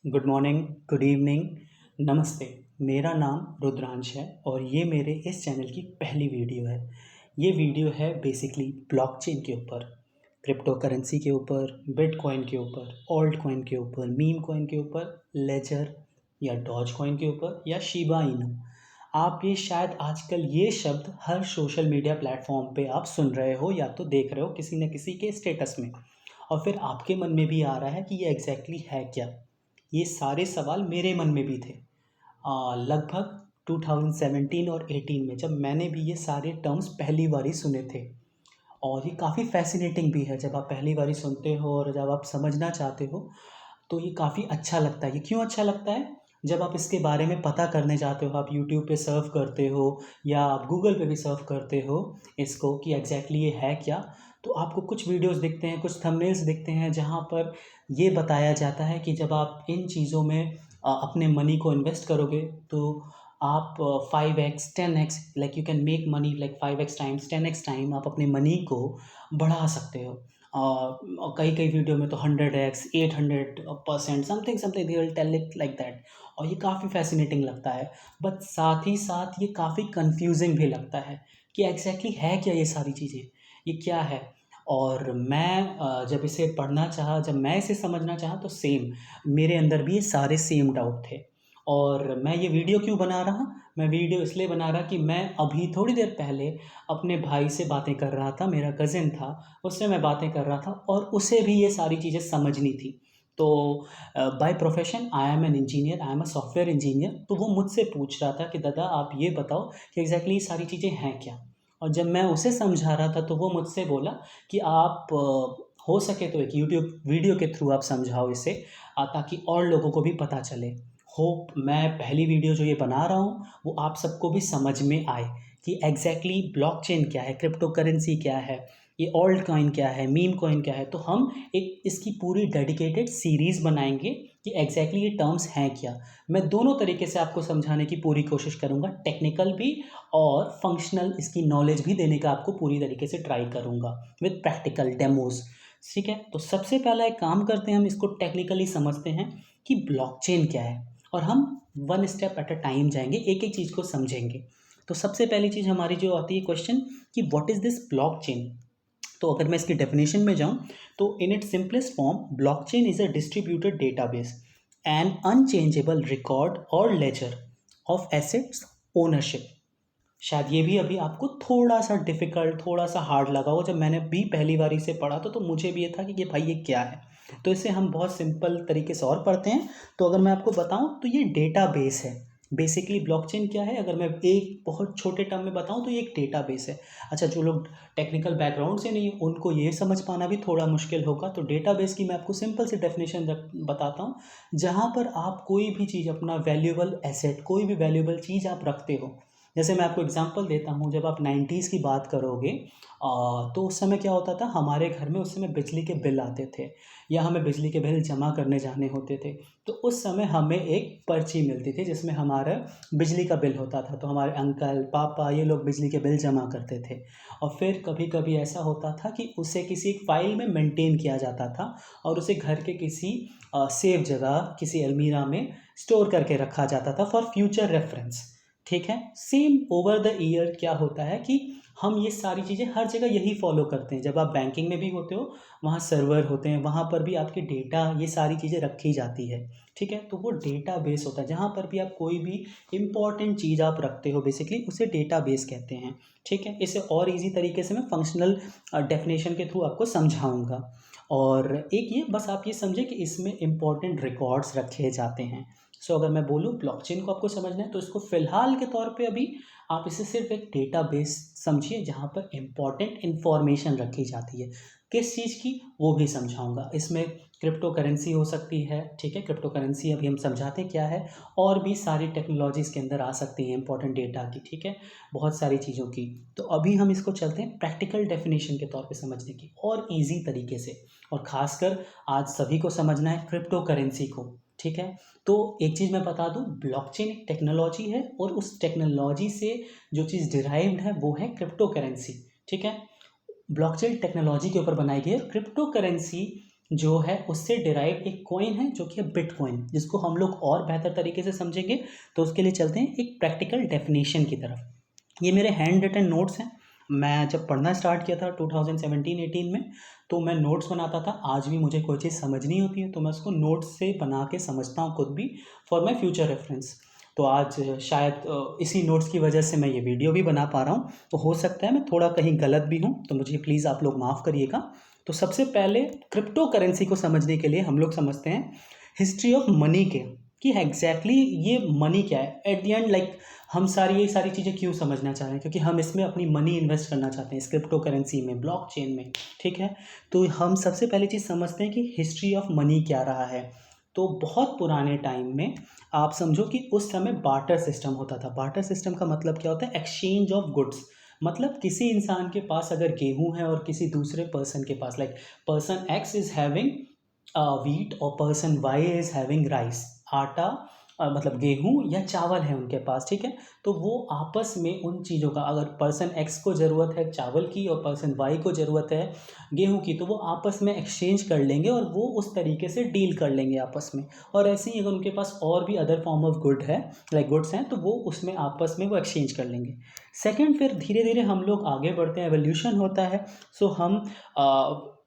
Good morning, good evening, नमस्ते। मेरा नाम रुद्रांश है और ये मेरे इस चैनल की पहली वीडियो है। ये वीडियो है बेसिकली ब्लॉकचेन के ऊपर, क्रिप्टो करेंसी के ऊपर, बिटकॉइन के ऊपर, ऑल्ट कॉइन के ऊपर, मीम कॉइन के ऊपर, लेजर या डॉज कॉइन के ऊपर या शिबा इनू। आप ये शायद आजकल ये शब्द हर सोशल मीडिया प्लेटफॉर्म पे आप सुन रहे हो या तो देख रहे हो किसी न किसी के स्टेटस में। और फिर आपके मन में भी आ रहा है कि ये एग्जैक्टली है क्या। ये सारे सवाल मेरे मन में भी थे। लगभग 2017 और 18 में जब मैंने भी ये सारे टर्म्स पहली बारी सुने थे। और ये काफ़ी फैसिनेटिंग भी है जब आप पहली बारी सुनते हो और जब आप समझना चाहते हो, तो ये काफ़ी अच्छा लगता है। ये क्यों अच्छा लगता है? जब आप इसके बारे में पता करने जाते हो, आप यूट्यूब पे सर्फ करते हो या आप गूगल पे भी सर्फ करते हो इसको कि एग्जैक्टली ये है क्या, तो आपको कुछ वीडियोस दिखते हैं, कुछ थंबनेल्स दिखते हैं जहाँ पर ये बताया जाता है कि जब आप इन चीज़ों में अपने मनी को इन्वेस्ट करोगे तो आप 5x 10x like you can make money like 5x times 10x time आप अपने मनी को बढ़ा सकते हो। और कई कई वीडियो में तो 100x 800% something something they will tell it like that. और ये काफ़ी फैसिनेटिंग लगता है, बट साथ ही साथ ये काफ़ी कंफ्यूजिंग भी लगता है कि एग्जैक्टली है क्या ये सारी चीज़ें, ये क्या है। और मैं जब इसे पढ़ना चाहा, जब मैं इसे समझना चाहा तो सेम मेरे अंदर भी ये सारे सेम डाउट थे। और मैं ये वीडियो क्यों बना रहा? मैं वीडियो इसलिए बना रहा कि मैं अभी थोड़ी देर पहले अपने भाई से बातें कर रहा था, मेरा कज़िन था, उससे मैं बातें कर रहा था और उसे भी ये सारी चीज़ें समझनी थी। तो by profession I am an engineer, I am a software engineer. तो वो मुझसे पूछ रहा था कि दादा आप ये बताओ कि एग्जैक्टली ये सारी चीज़ें हैं क्या। और जब मैं उसे समझा रहा था तो वो मुझसे बोला कि आप हो सके तो एक यूट्यूब वीडियो के थ्रू आप समझाओ इसे, ताकि और लोगों को भी पता चले। होप मैं पहली वीडियो जो ये बना रहा हूँ वो आप सबको भी समझ में आए कि एग्जैक्टली ब्लॉकचेन क्या है, क्रिप्टो करेंसी क्या है, ये ऑल्ट कॉइन क्या है, मीम कॉइन क्या है। तो हम एक इसकी पूरी डेडिकेटेड सीरीज़ बनाएंगे कि एग्जैक्टली ये टर्म्स हैं क्या। मैं दोनों तरीके से आपको समझाने की पूरी कोशिश करूँगा, टेक्निकल भी और फंक्शनल इसकी नॉलेज भी देने का आपको पूरी तरीके से ट्राई करूँगा विद प्रैक्टिकल डेमोज। ठीक है, तो सबसे पहला एक काम करते हैं, हम इसको टेक्निकली समझते हैं कि ब्लॉकचेन क्या है और हम one step at a time जाएंगे, एक एक चीज़ को समझेंगे। तो सबसे पहली चीज़ हमारी जो आती है क्वेश्चन कि व्हाट इज़ दिस ब्लॉकचेन। तो अगर मैं इसकी डेफिनेशन में जाऊं तो in it simplest form blockchain is a distributed database and unchangeable record और लेजर ऑफ एसेट्स ओनरशिप। शायद ये भी अभी आपको थोड़ा सा डिफ़िकल्ट, थोड़ा सा हार्ड लगा हो। जब मैंने भी पहली बार इसे पढ़ा तो मुझे भी ये था कि ये भाई ये क्या है। तो इसे हम बहुत सिंपल तरीके से और पढ़ते हैं। तो अगर मैं आपको बताऊं तो ये डेटाबेस है। बेसिकली ब्लॉकचेन क्या है, अगर मैं एक बहुत छोटे टर्म में बताऊं तो ये एक डेटाबेस है। अच्छा, जो लोग टेक्निकल बैकग्राउंड से नहीं उनको ये समझ पाना भी थोड़ा मुश्किल होगा। तो डेटाबेस की मैं आपको सिंपल सी डेफिनेशन बताता हूँ, जहाँ पर आप कोई भी चीज़, अपना वैल्यूएबल एसेट, कोई भी वैल्यूएबल चीज़ आप रखते हो। जैसे मैं आपको एग्जांपल देता हूँ, जब आप 90s की बात करोगे तो उस समय क्या होता था, हमारे घर में उस समय बिजली के बिल आते थे या हमें बिजली के बिल जमा करने जाने होते थे। तो उस समय हमें एक पर्ची मिलती थी जिसमें हमारा बिजली का बिल होता था। तो हमारे अंकल पापा ये लोग बिजली के बिल जमा करते थे। और फिर कभी कभी ऐसा होता था कि उसे किसी एक फाइल में मेंटेन किया जाता था और उसे घर के किसी सेफ जगह, किसी अलमीरा में स्टोर करके रखा जाता था फॉर फ्यूचर रेफरेंस। ठीक है, सेम ओवर द ईयर क्या होता है कि हम ये सारी चीज़ें हर जगह यही फॉलो करते हैं। जब आप बैंकिंग में भी होते हो, वहाँ सर्वर होते हैं, वहाँ पर भी आपके डेटा, ये सारी चीज़ें रखी जाती है। ठीक है, तो वो डेटा बेस होता है जहाँ पर भी आप कोई भी इंपॉर्टेंट चीज़ आप रखते हो, बेसिकली उसे डेटा बेस कहते हैं। ठीक है, इसे और इजी तरीके से मैं फंक्शनल डेफिनेशन के थ्रू आपको समझाऊंगा। और एक ये बस आप ये समझे कि इसमें इंपॉर्टेंट रिकॉर्ड्स रखे जाते हैं। सो अगर मैं बोलूँ ब्लॉकचेन को आपको समझना है तो इसको फ़िलहाल के तौर पे अभी आप इसे सिर्फ एक डेटाबेस समझिए जहाँ पर इम्पॉर्टेंट इन्फॉर्मेशन रखी जाती है। किस चीज़ की, वो भी समझाऊंगा। इसमें क्रिप्टो करेंसी हो सकती है। ठीक है, क्रिप्टो करेंसी अभी हम समझाते क्या है। और भी सारी टेक्नोलॉजीज़ के अंदर आ सकती हैं इंपॉर्टेंट डेटा की। ठीक है, बहुत सारी चीज़ों की। तो अभी हम इसको चलते हैं प्रैक्टिकल डेफिनेशन के तौर पे समझने की और ईजी तरीके से। और ख़ासकर आज सभी को समझना है क्रिप्टो करेंसी को। ठीक है, तो एक चीज़ मैं बता दूं, ब्लॉकचेन एक टेक्नोलॉजी है और उस टेक्नोलॉजी से जो चीज़ डिराइव्ड है वो है क्रिप्टो करेंसी। ठीक है, ब्लॉकचेन टेक्नोलॉजी के ऊपर बनाई गई है। क्रिप्टो करेंसी जो है उससे डिराइव एक कॉइन है जो कि है बिटकॉइन, जिसको हम लोग और बेहतर तरीके से समझेंगे। तो उसके लिए चलते हैं एक प्रैक्टिकल डेफिनेशन की तरफ। ये मेरे हैंड रिटन नोट्स हैं। मैं जब पढ़ना स्टार्ट किया था 2017-18 में, तो मैं नोट्स बनाता था। आज भी मुझे कोई चीज़ समझनी होती है तो मैं उसको नोट्स से बना के समझता हूँ खुद भी, फॉर माई फ्यूचर रेफरेंस। तो आज शायद इसी नोट्स की वजह से मैं ये वीडियो भी बना पा रहा हूँ। तो हो सकता है मैं थोड़ा कहीं गलत भी हूँ, तो मुझे प्लीज़ आप लोग माफ़ करिएगा। तो सबसे पहले क्रिप्टो करेंसी को समझने के लिए हम लोग समझते हैं हिस्ट्री ऑफ मनी के, कि एग्जैक्टली ये मनी क्या है एट द एंड। लाइक हम ये सारी चीज़ें क्यों समझना चाह रहे हैं, क्योंकि हम इसमें अपनी मनी इन्वेस्ट करना चाहते हैं इस क्रिप्टो करेंसी में, ब्लॉकचेन में। ठीक है, तो हम सबसे पहले चीज़ समझते हैं कि हिस्ट्री ऑफ मनी क्या रहा है। तो बहुत पुराने टाइम में आप समझो कि उस समय बार्टर सिस्टम होता था। बार्टर सिस्टम का मतलब क्या होता है, एक्सचेंज ऑफ गुड्स। मतलब किसी इंसान के पास अगर गेहूं है और किसी दूसरे पर्सन के पास, like person X is having wheat और person Y is having rice, आटा मतलब गेहूं या चावल है उनके पास। ठीक है, तो वो आपस में उन चीज़ों का, अगर पर्सन एक्स को ज़रूरत है चावल की और पर्सन वाई को ज़रूरत है गेहूं की, तो वो आपस में एक्सचेंज कर लेंगे और वो उस तरीके से डील कर लेंगे आपस में। और ऐसे ही अगर उनके पास और भी अदर फॉर्म ऑफ गुड है, लाइक गुड्स हैं, तो वो उसमें आपस में वो एक्सचेंज कर लेंगे। सेकंड, फिर धीरे धीरे हम लोग आगे बढ़ते हैं, एवोल्यूशन होता है। सो हम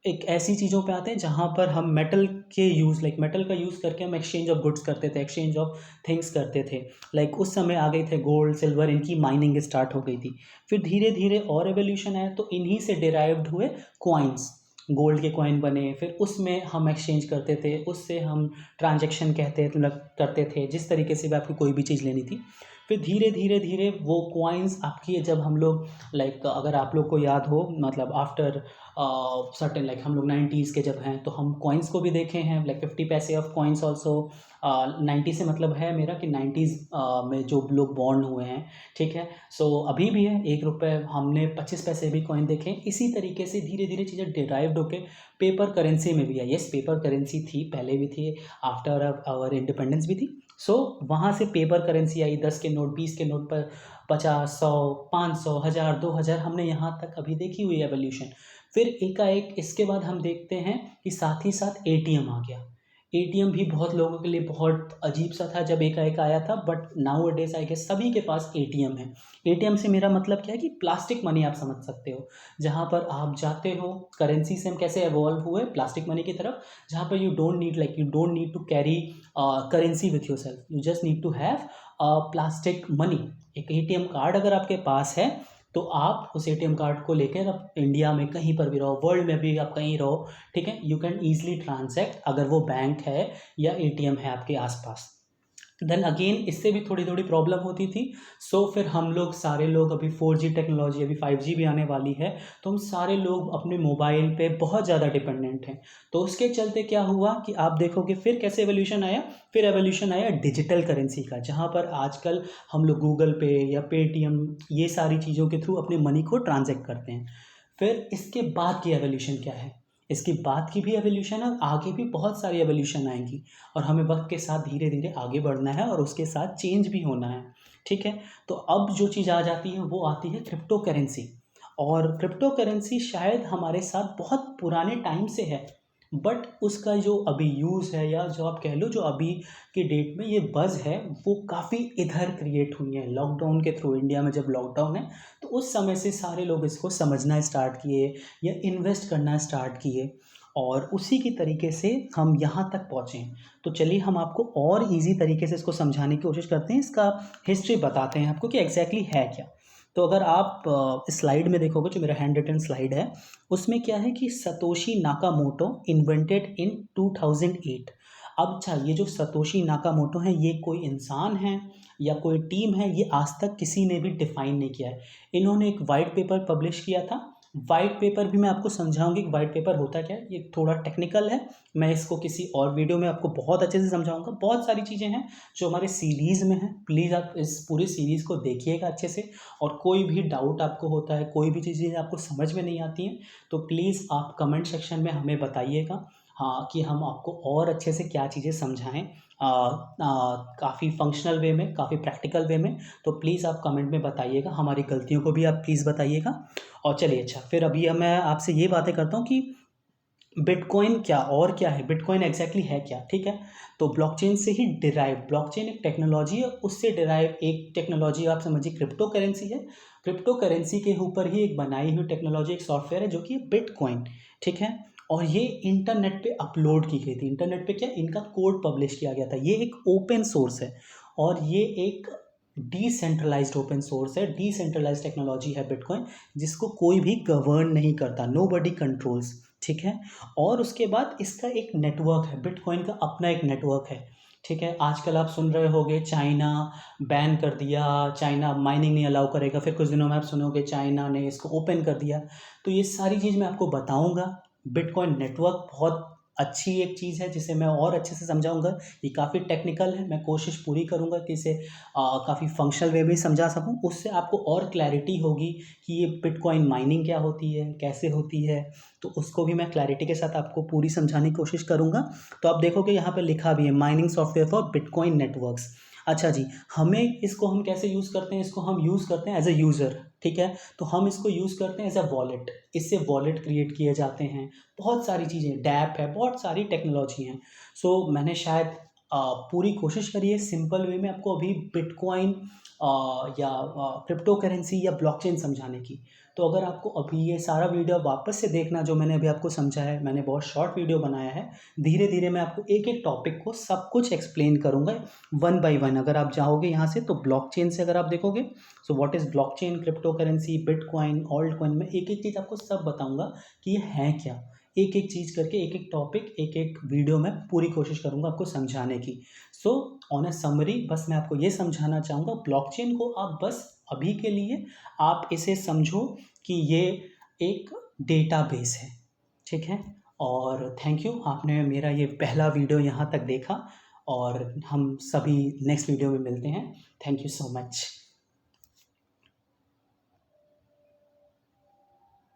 एक ऐसी चीज़ों पे आते हैं जहाँ पर हम मेटल के यूज़, लाइक मेटल का यूज़ करके हम एक्सचेंज ऑफ गुड्स करते थे, एक्सचेंज ऑफ थिंग्स करते थे। लाइक उस समय आ गए थे गोल्ड सिल्वर, इनकी माइनिंग स्टार्ट हो गई थी। फिर धीरे धीरे और एवोल्यूशन आया, तो इन्हीं से डिराइव्ड हुए कॉइन्स। गोल्ड के कॉइन बने, फिर उसमें हम एक्सचेंज करते थे, उससे हम ट्रांजैक्शन कहते मतलब करते थे, जिस तरीके से भी आपको कोई भी चीज़ लेनी थी। फिर धीरे धीरे धीरे वो कॉइन्स आपकी, जब हम लोग लाइक अगर आप लोग को याद हो, मतलब आफ्टर सर्टेन, लाइक हम लोग 90s के जब हैं, तो हम कॉइन्स को भी देखे हैं, लाइक 50 पैसे ऑफ कॉइन्स ऑल्सो। 90 से मतलब है मेरा कि 90s में जो लोग बॉर्न हुए हैं। ठीक है, सो अभी भी है 1 रुपये, हमने 25 पैसे भी कॉइन देखे हैं। इसी तरीके से धीरे धीरे चीज़ें डिराइव्ड होके पेपर करेंसी में भी आई। यस, पेपर करेंसी थी, पहले भी थी, आफ्टर आवर इंडिपेंडेंस भी थी। सो वहाँ से पेपर करेंसी आई, 10 के नोट, 20 के नोट पर 50, 100, 500, 1000, 2000, हमने यहाँ तक अभी देखी हुई एवोल्यूशन। फिर एकाएक इसके बाद हम देखते हैं कि साथ ही साथ एटीएम आ गया। एटीएम भी बहुत लोगों के लिए बहुत अजीब सा था जब एकाएक आया था, but nowadays I guess सभी के पास एटीएम है। एटीएम से मेरा मतलब क्या है कि प्लास्टिक मनी आप समझ सकते हो, जहाँ पर आप जाते हो, करेंसी से हम कैसे एवॉल्व हुए प्लास्टिक मनी की तरफ, जहाँ पर you don't need to carry currency with yourself, you just need to have plastic money. एक एटीएम कार्ड अगर आपके पास है, तो आप उस एटीएम कार्ड को लेकर आप इंडिया में कहीं पर भी रहो, वर्ल्ड में भी आप कहीं रहो, ठीक है, यू कैन ईजिली ट्रांजैक्ट, अगर वो बैंक है या एटीएम है आपके आसपास। देन अगेन इससे भी थोड़ी थोड़ी प्रॉब्लम होती थी। सो फिर हम लोग सारे लोग, अभी 4G टेक्नोलॉजी, अभी 5G भी आने वाली है, तो हम सारे लोग अपने मोबाइल पे बहुत ज़्यादा डिपेंडेंट हैं। तो उसके चलते क्या हुआ कि आप देखोगे फिर कैसे एवोल्यूशन आया। फिर एवोल्यूशन आया डिजिटल करेंसी का, जहाँ पर आजकल हम लोग गूगल पे या पेटीएम, ये सारी चीज़ों के थ्रू अपने मनी को ट्रांजैक्ट करते हैं। फिर इसके बाद की एवोल्यूशन क्या है, इसके बाद की भी एवोल्यूशन है, आगे भी बहुत सारी एवोल्यूशन आएंगी, और हमें वक्त के साथ धीरे धीरे आगे बढ़ना है और उसके साथ चेंज भी होना है। ठीक है, तो अब जो चीज़ आ जाती है वो आती है क्रिप्टो करेंसी। और क्रिप्टो करेंसी शायद हमारे साथ बहुत पुराने टाइम से है, बट उसका जो अभी यूज़ है, या जो आप कह लो जो अभी की डेट में ये बज़ है, वो काफ़ी इधर क्रिएट हुई है लॉकडाउन के थ्रू। इंडिया में जब लॉकडाउन है, तो उस समय से सारे लोग इसको समझना स्टार्ट किए या इन्वेस्ट करना स्टार्ट किए, और उसी की तरीके से हम यहाँ तक पहुँचे। तो चलिए हम आपको और इजी तरीके से इसको समझाने की कोशिश करते हैं, इसका हिस्ट्री बताते हैं आपको कि एग्जैक्टली है क्या। तो अगर आप इस स्लाइड में देखोगे, जो मेरा हैंड रिटन स्लाइड है, उसमें क्या है कि सतोशी नाकामोटो इन्वेंटेड इन 2008। अब अच्छा, ये जो सतोशी नाकामोटो है, ये कोई इंसान है या कोई टीम है, ये आज तक किसी ने भी डिफाइन नहीं किया है। इन्होंने एक वाइट पेपर पब्लिश किया था। वाइट पेपर भी मैं आपको समझाऊंगी कि वाइट पेपर होता क्या है, ये थोड़ा टेक्निकल है, मैं इसको किसी और वीडियो में आपको बहुत अच्छे से समझाऊंगा। बहुत सारी चीज़ें हैं जो हमारे सीरीज़ में हैं, प्लीज़ आप इस पूरी सीरीज़ को देखिएगा अच्छे से। और कोई भी डाउट आपको होता है, कोई भी चीज़ें आपको समझ में नहीं आती हैं, तो प्लीज़ आप कमेंट सेक्शन में हमें बताइएगा, हाँ, कि हम आपको और अच्छे से क्या चीज़ें समझाएं, काफ़ी फंक्शनल वे में, काफ़ी प्रैक्टिकल वे में। तो प्लीज़ आप कमेंट में बताइएगा, हमारी गलतियों को भी आप प्लीज़ बताइएगा। और चलिए अच्छा, फिर अभी मैं आपसे ये बातें करता हूँ कि बिटकॉइन क्या है, बिटकॉइन एग्जैक्टली है क्या, ठीक है। तो ब्लॉकचेन से ही डिराइव, ब्लॉकचेन एक टेक्नोलॉजी है, उससे डिराइव एक टेक्नोलॉजी आप समझिए क्रिप्टो करेंसी है। क्रिप्टो करेंसी के ऊपर ही एक बनाई हुई टेक्नोलॉजी, एक सॉफ्टवेयर है जो कि बिटकॉइन, ठीक है। और ये इंटरनेट पे अपलोड की गई थी। इंटरनेट पे क्या, इनका कोड पब्लिश किया गया था। ये एक ओपन सोर्स है और ये एक डिसेंट्रलाइज्ड ओपन सोर्स है, डिसेंट्रलाइज्ड टेक्नोलॉजी है बिटकॉइन, जिसको कोई भी गवर्न नहीं करता, नो बडी कंट्रोल्स, ठीक है। और उसके बाद इसका एक नेटवर्क है, बिटकॉइन का अपना एक नेटवर्क है, ठीक है। आजकल आप सुन रहे होगे चाइना बैन कर दिया, चाइना माइनिंग नहीं अलाउ करेगा, फिर कुछ दिनों में आप सुनोगे चाइना ने इसको ओपन कर दिया। तो ये सारी चीज़ मैं आपको बताऊंगा। बिटकॉइन नेटवर्क बहुत अच्छी एक चीज़ है जिसे मैं और अच्छे से समझाऊंगा। ये काफ़ी टेक्निकल है, मैं कोशिश पूरी करूंगा कि इसे काफ़ी फंक्शनल वे में समझा सकूं, उससे आपको और क्लैरिटी होगी कि ये बिटकॉइन माइनिंग क्या होती है, कैसे होती है। तो उसको भी मैं क्लैरिटी के साथ आपको पूरी समझाने की कोशिश करूंगा। तो आप देखोगे यहाँ पे लिखा भी है mining software for bitcoin networks. अच्छा जी, हमें इसको हम कैसे यूज़ करते हैं, इसको हम यूज़ करते हैं एज अ यूज़र, ठीक है। तो हम इसको यूज़ करते हैं एज अ वॉलेट, इससे वॉलेट क्रिएट किए जाते हैं, बहुत सारी चीज़ें, डैप है, बहुत सारी टेक्नोलॉजी हैं। सो मैंने शायद पूरी कोशिश करी है सिंपल वे में आपको अभी बिटकॉइन या क्रिप्टो करेंसी या ब्लॉकचेन समझाने की। तो अगर आपको अभी ये सारा वीडियो वापस से देखना जो मैंने अभी आपको समझा है, मैंने बहुत शॉर्ट वीडियो बनाया है, धीरे धीरे मैं आपको एक एक टॉपिक को सब कुछ एक्सप्लेन करूंगा वन बाय वन। अगर आप जाओगे यहाँ से तो ब्लॉकचेन से अगर आप देखोगे, so what is blockchain, crypto currency, bitcoin, alt coin, में एक एक चीज़ आपको सब बताऊंगा कि ये है क्या। एक एक चीज़ करके, एक एक टॉपिक, एक एक वीडियो में पूरी कोशिश करूंगा आपको समझाने की। सो ऑन अ समरी बस मैं आपको ये समझाना चाहूँगा, ब्लॉकचेन को आप बस अभी के लिए आप इसे समझो कि ये एक डेटाबेस है, ठीक है। और थैंक यू, आपने मेरा ये पहला वीडियो यहाँ तक देखा, और हम सभी नेक्स्ट वीडियो में मिलते हैं। Thank you so much.